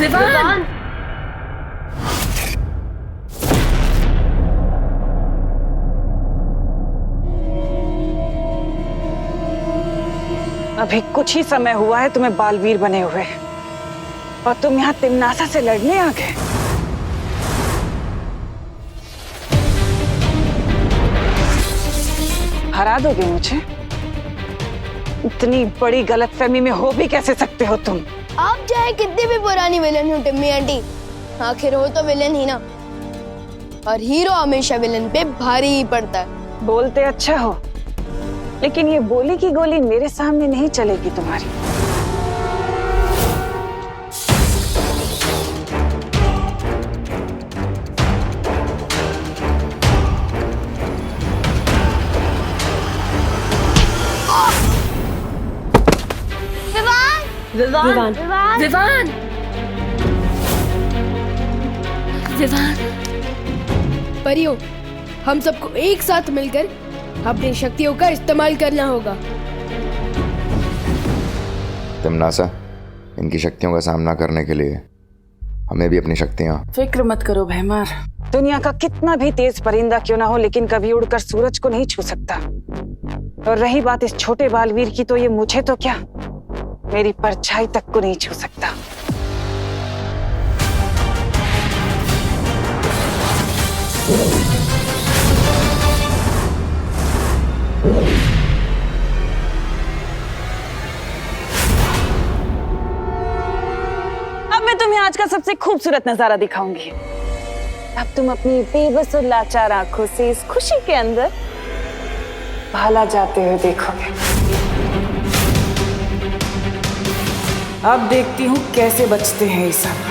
विवान! अभी कुछ ही समय हुआ है तुम्हें बालवीर बने हुए और तुम यहाँ तिमनासा से लड़ने आ गए। हरा दोगे मुझे? इतनी बड़ी गलतफहमी में हो भी कैसे सकते हो तुम? आप चाहे कितनी भी पुरानी विलन हो टिम्मी आंटी, आखिर हो तो विलन ही ना, और हीरो हमेशा विलन पे भारी ही पड़ता है। बोलते अच्छा हो, लेकिन ये बोली की गोली मेरे सामने नहीं चलेगी तुम्हारी। विवान! विवान! विवान! परियों, हम सबको एक साथ मिलकर अपनी शक्तियों का इस्तेमाल करना होगा। तिमनासा, इनकी शक्तियों का सामना करने के लिए हमें भी अपनी शक्तियां। फिक्र मत करो भैमार, दुनिया का कितना भी तेज परिंदा क्यों ना हो, लेकिन कभी उड़कर सूरज को नहीं छू सकता। और रही बात इस छोटे बालवीर की, तो ये मुझे तो क्या, मेरी परछाई तक को नहीं छू सकता। अब मैं तुम्हें आज का सबसे खूबसूरत नजारा दिखाऊंगी। अब तुम अपनी बेबस और लाचार आंखों से इस खुशी के अंदर भाला जाते हुए देखोगे। अब देखती हूँ कैसे बचते हैं ये सब।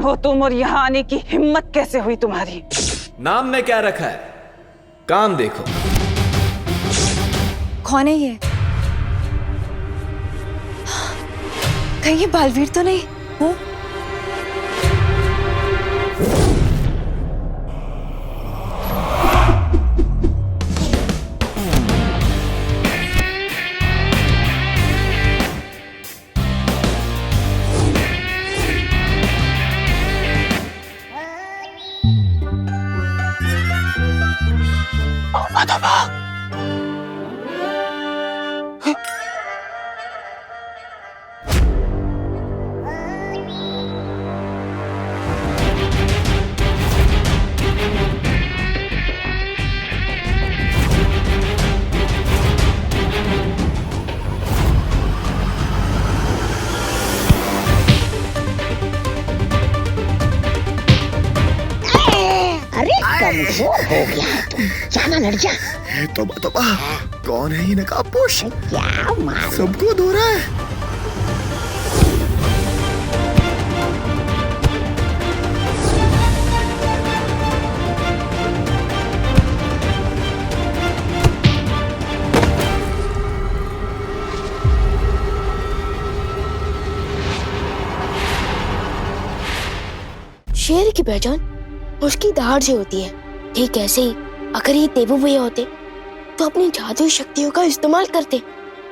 हो तुम और यहाँ आने की हिम्मत कैसे हुई तुम्हारी? नाम ने क्या रखा है, काम देखो। कौन है ये? कहीं ये बालवीर तो नहीं? हाँ? कमजोर हो गया है तुम, जाना लड़ जा। तोबा तोबा, कौन है ये नकाबपोश? क्या मार सबको धो रहा है। शेर की पहचान उसकी दहाड़ से होती है। ठीक ऐसे ही अगर ये देवू भैया होते तो अपनी जादुई शक्तियों का इस्तेमाल करते,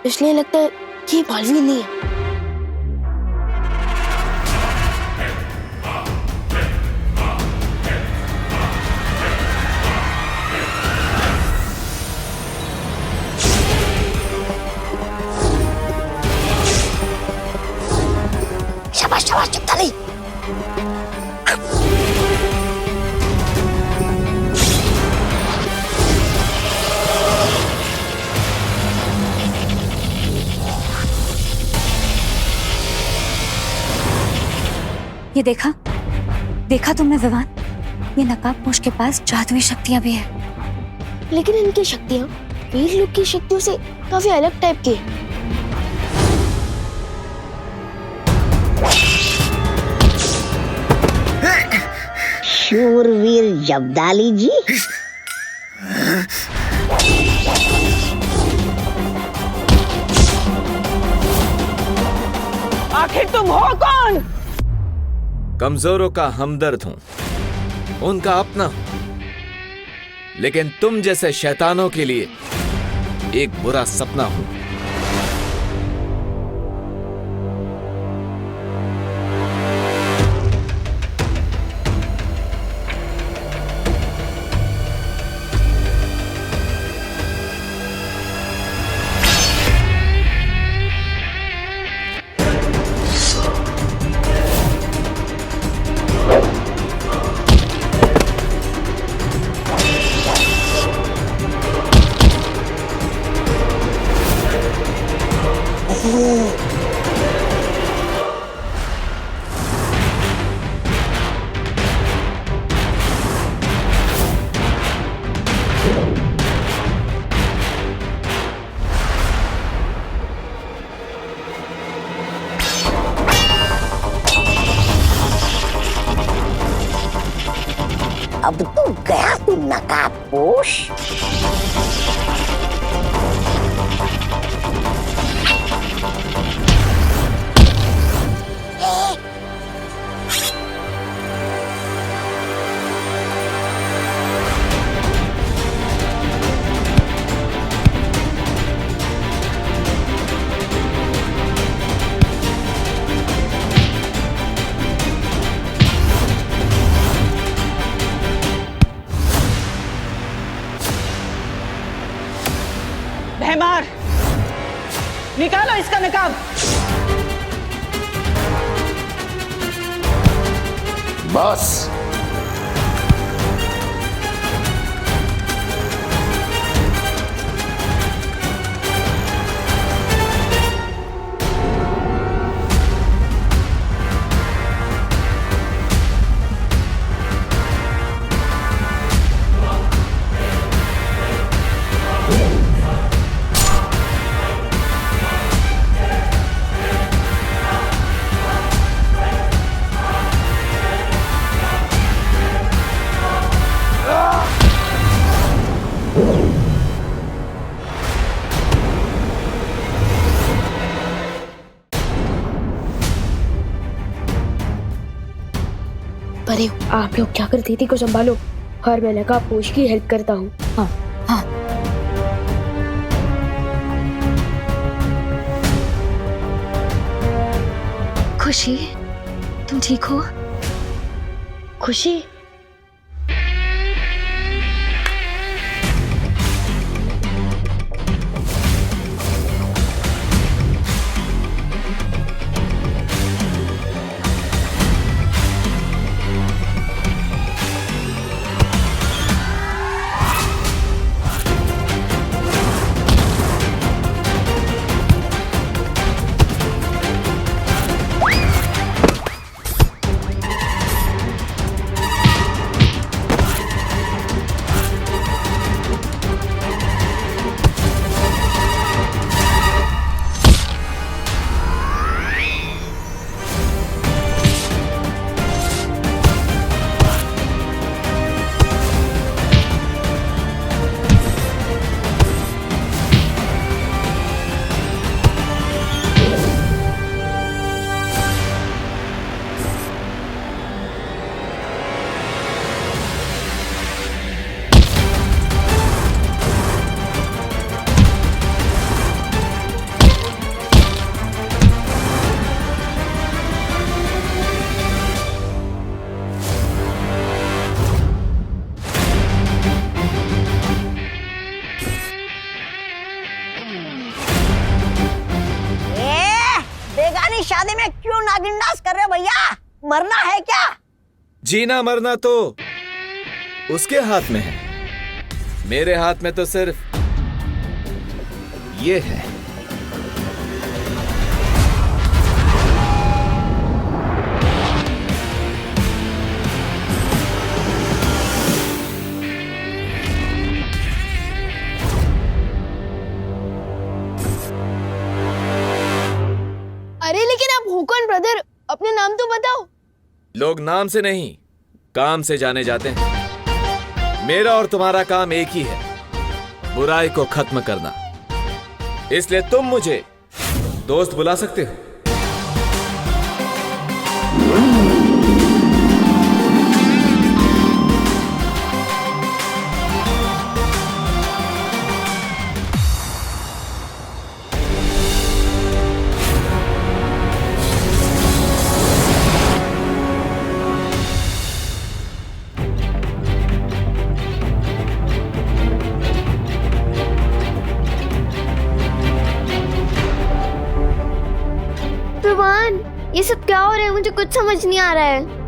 इसलिए लगता है कि ये बालवीर नहीं है। शाबाश शाबाश, चुप नहीं। ये देखा तुमने विवान? ये नकाबपोश के पास जादुई शक्तियां भी है। लेकिन इनकी शक्तियां वीर लोग की शक्तियों से काफी अलग टाइप की है। शूरवीर जब्दाली जी, आखिर तुम हो कौन? कमजोरों का हमदर्द हूं, उनका अपना हूं, लेकिन तुम जैसे शैतानों के लिए एक बुरा सपना हूं। अब तो गया तू नकाबपोश। भैमार, निकालो इसका नकाब। बस परे आप लोग क्या कर दीदी को संभालो और मैं लगा पोष की हेल्प करता हूँ। हाँ हाँ। खुशी, तुम ठीक हो? खुशी, शादी में क्यों नागिन डांस कर रहे हो भैया? मरना है क्या? जीना मरना तो उसके हाथ में है, मेरे हाथ में तो सिर्फ ये है। अरे लेकिन आप हो कौन ब्रदर? अपने नाम तो बताओ। लोग नाम से नहीं काम से जाने जाते हैं। मेरा और तुम्हारा काम एक ही है, बुराई को खत्म करना। इसलिए तुम मुझे दोस्त बुला सकते हो। भगवान, ये सब क्या हो रहा है? मुझे कुछ समझ नहीं आ रहा है।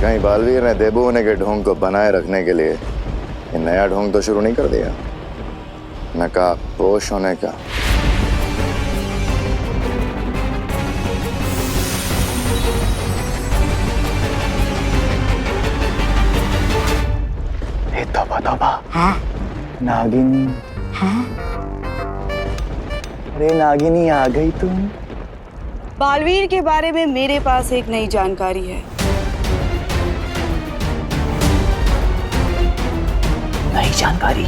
कहीं बालवीर ने देबू होने के ढोंग को बनाए रखने के लिए ये नया ढोंग तो शुरू नहीं कर दिया? नकाबपोश होने का। तौबा तौबा। हाँ, नागिनी। हाँ? अरे नागिनी आ गई तुम। बालवीर के बारे में मेरे पास एक नई जानकारी है। नई जानकारी?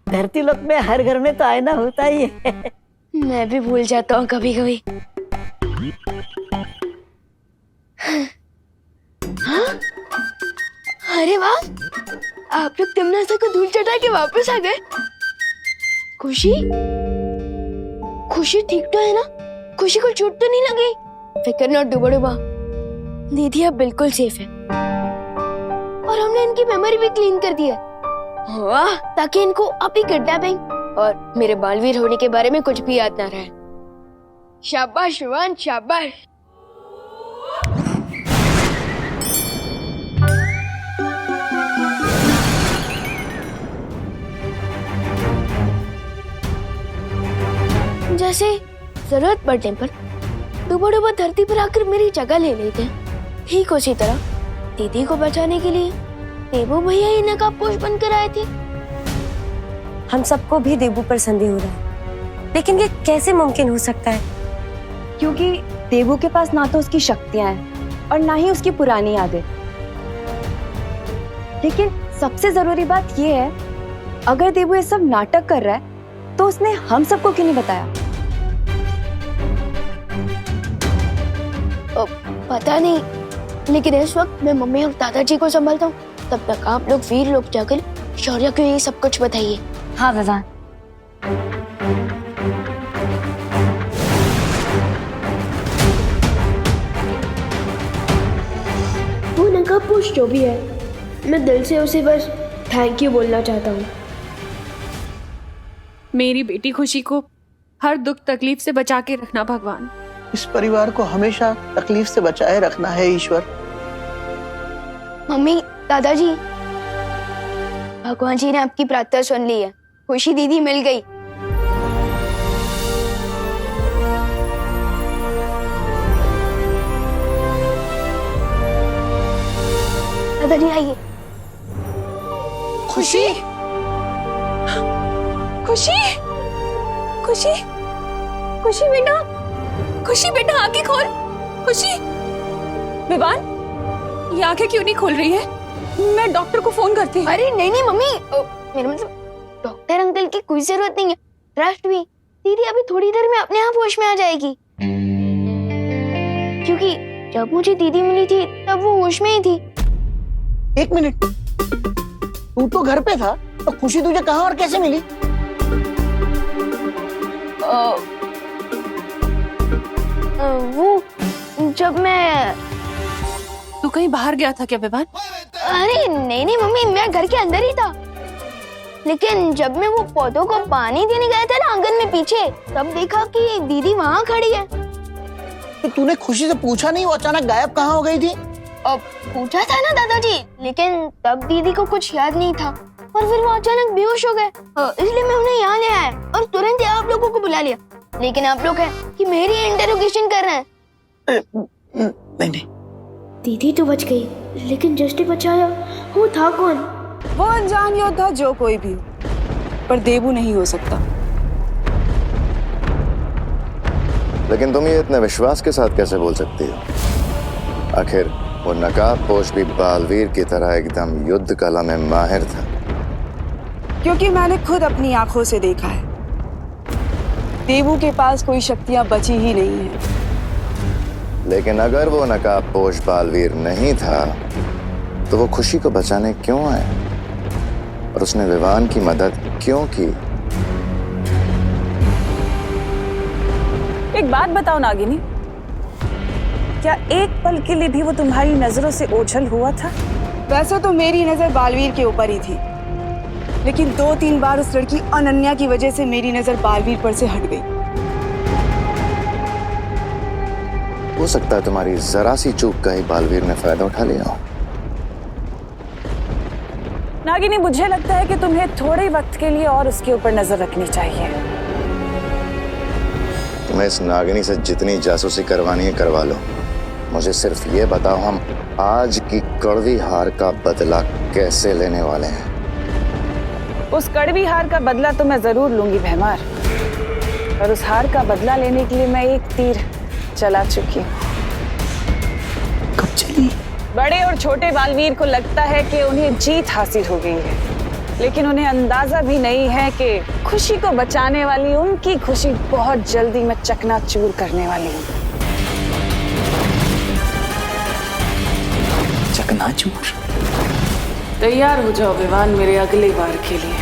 धरती लोक में हर घर में तो आईना होता ही है। मैं भी भूल जाता हूँ कभी कभी। हाँ? अरे वाह, आप लोग तमन्ना को धूल चटा के वापस आ गए। खुशी, खुशी ठीक तो है ना? खुशी को चोट तो नहीं लगी? फिक्र नॉट डूबा डूबा, दीदी अब बिल्कुल सेफ है। और हमने इनकी मेमोरी भी क्लीन कर दी है। वाह, ताकि इनको अभी किडनैपिंग और मेरे बालवीर होने के बारे में कुछ भी याद ना रहे। शाबाश विवान, शाबाश। जैसे जरूरत पड़ने पर डूबा डूबा धरती पर आकर मेरी जगह ले लेते हैं, ठीक उसी तरह दीदी को बचाने के लिए देबू भैया ही नकाबपोश बनकर आए थे। हम सबको भी देबू पर संदेह हो रहा है, लेकिन ये कैसे मुमकिन हो सकता है? क्योंकि देबू के पास ना तो उसकी शक्तियां हैं और ना ही उसकी पुरानी यादें। लेकिन सबसे जरूरी बात ये है, अगर देबू ये सब नाटक कर रहा है तो उसने हम सबको क्यों नहीं बताया? पता नहीं, लेकिन इस वक्त मैं मम्मी और दादाजी को संभालता हूँ। तब तक आप लोग वीर लोग जाकर शौर्य को ये सब कुछ बताइए। हाँ विवान। वो नकाबपोश जो भी है, मैं दिल से उसे बस थैंक यू बोलना चाहता हूँ। मेरी बेटी खुशी को हर दुख तकलीफ से बचा के रखना भगवान। इस परिवार को हमेशा तकलीफ से बचाए रखना है ईश्वर। मम्मी, दादाजी, भगवान जी ने आपकी प्रार्थना सुन ली है। खुशी दीदी मिल गई। दादाजी आइए। खुशी, खुशी, खुशी, खुशी बेटा, खुशी बेटा आंखें खोल। खुशी। विवान, ये आंखें क्यों नहीं खोल रही है? मैं डॉक्टर को फोन करती हूँ। अरे नहीं नहीं मम्मी, मेरा मतलब डॉक्टर अंकल की कोई जरूरत नहीं है। ट्रस्ट भी, दीदी अभी थोड़ी देर में अपने आप होश में आ जाएगी। क्योंकि जब मुझे दीदी मिली थी तब वो होश में ही थी। एक मिनट, तू तो घर पे था, तो खुशी तुझे कहाँ और कैसे मिली? वो जब मैं... तू कहीं बाहर गया था क्या विवान? अरे नहीं नहीं मम्मी, मैं घर के अंदर ही था। लेकिन जब मैं वो पौधों को पानी देने गया था ना आंगन में पीछे, तब देखा कि दीदी वहाँ खड़ी है। तो तूने खुशी से पूछा नहीं वो अचानक गायब कहाँ हो गई थी? अब पूछा था ना दादाजी, लेकिन तब दीदी को कुछ याद नहीं था और फिर वो अचानक बेहोश हो गए। इसलिए मैं उन्हें यहाँ ले आया और तुरंत आप लोगों को बुला लिया। लेकिन आप लोग हैं कि मेरी इंटरोगेशन कर रहे हैं। नहीं नहीं, दीदी तो बच गई, लेकिन जिसने बचाया वो था कौन? वो अनजान योद्धा जो कोई भी हो, पर देबू नहीं हो सकता। लेकिन तुम ये इतने विश्वास के साथ कैसे बोल सकती हो? आखिर वो नकाबपोश भी बालवीर की तरह एकदम युद्ध कला में माहिर था। क्योंकि मैंने खुद अपनी आंखों से देखा है, देबू के पास कोई शक्तियां बची ही नहीं है। लेकिन अगर वो नकाबपोश बालवीर नहीं था तो वो खुशी को बचाने क्यों आया और उसने विवान की मदद क्यों की? एक बात बताओ नागिनी, क्या एक पल के लिए भी वो तुम्हारी नजरों से ओझल हुआ था? वैसे तो मेरी नजर बालवीर के ऊपर ही थी, लेकिन 2-3 बार उस लड़की अनन्या की वजह से मेरी नजर बालवीर पर से हट गई। हो सकता है तुम्हारी जरा सी चूक का ही बालवीर ने फायदा उठा लिया हो। नागिनी, मुझे लगता है कि तुम्हें थोड़े वक्त के लिए और उसके ऊपर नजर रखनी चाहिए। तुम्हें इस नागिनी से जितनी जासूसी करवानी है करवा लो। मुझे सिर्फ ये बताओ, हम आज की कड़वी हार का बदला कैसे लेने वाले हैं? उस कड़वी हार का बदला तो मैं जरूर लूंगी भैमार, और उस हार का बदला लेने के लिए मैं एक तीर चला चुकी हूँ। कब चली? बड़े और छोटे बालवीर को लगता है कि उन्हें जीत हासिल हो गई है, लेकिन उन्हें अंदाजा भी नहीं है कि खुशी को बचाने वाली उनकी खुशी बहुत जल्दी मैं चकनाचूर करने वाली हूँ। चकनाचूर? तैयार हो जाओ विवान मेरे अगले वार के लिए।